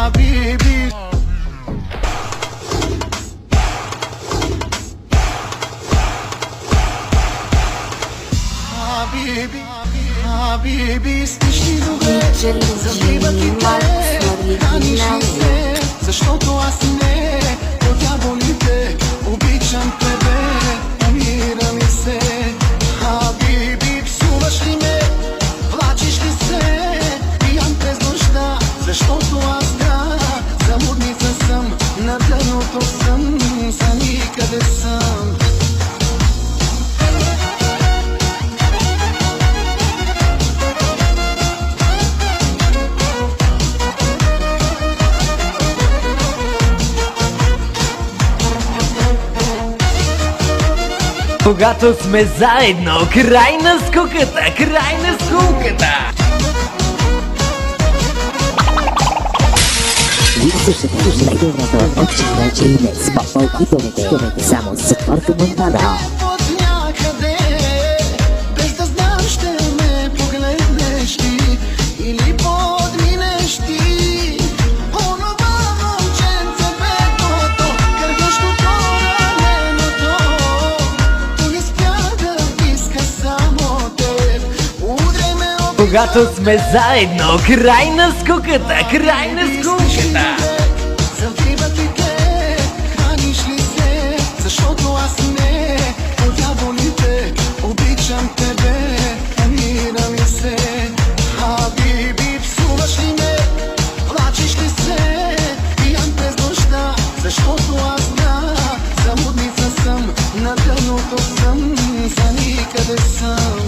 Habibi. Habibi, Habibi, стишни добре, завивате, храниш ли се, защото аз не, от дяволите, обичам тебе, умира ми се. Хаbibi, псуваш ли ме, плачеш ли се, пиян през нощта, защото аз да, замудница съм, на дъното съм, за никъде съм. Когато сме заедно, край на скуката, край на скуката. Вие слушате най-доброто от Чиначи и днес по-малките, само с Четвърка Монтана. От някъде, без да знам, ще ме погледнеш ти или подминеш ти. Онова момченце бедното, кървящото раненото, то не спя да иска само теб. Удряй ме обичам. Когато сме заедно, край на скуката, край на скуката. Завиват ли те, храниш ли се, защото аз не, от дяволите, обичам тебе, умира ми се. Habibi, псуваш ли ме, плачеш ли се, пиян през нощта, защото аз да, замудница съм, на дъното съм, за никъде съм.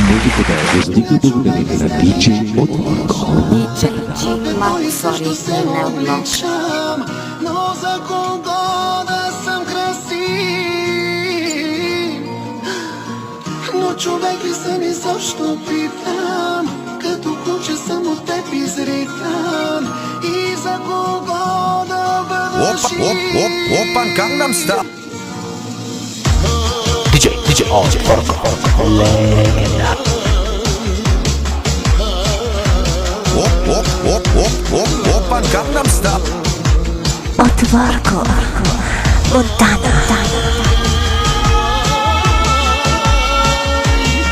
Музиката е въздигна благодарение на DJ от Варко. Също се обичам, но за кого да съм красив? Но човек ли съм и защо питам? Като куче съм от теб изритан. И за кого да бъда жив? Опан Gangnam Style. DJ от Варко. Легенда. Опан Gangnam Style. От Варко, Монтана.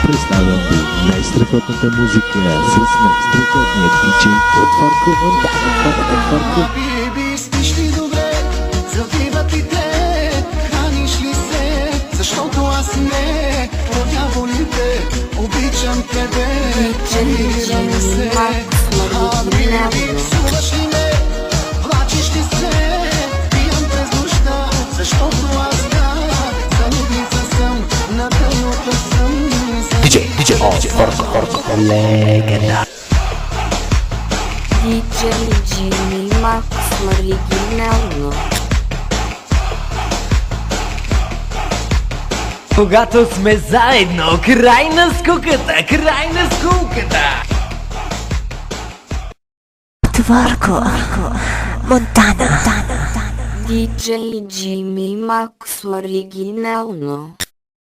Представям ви най-страхотната музика с най-страхотния DJ от Варко Монтана. Habibi, спиш ли добре, завиват ли те, храниш ли се, защото аз не, от дяволите, обичам тебе, умира ми се. Habibi, псуваш ли ме, плачеш ли се, пиян през нощта, защото аз да, замудница съм, на дъното съм. DJ от Варко. Легенда. Джимми Макс оригинално. Когато сме заедно, край на скуката, край на скуката. От Варко, Монтана. Диджей Джимми Макс оригинално.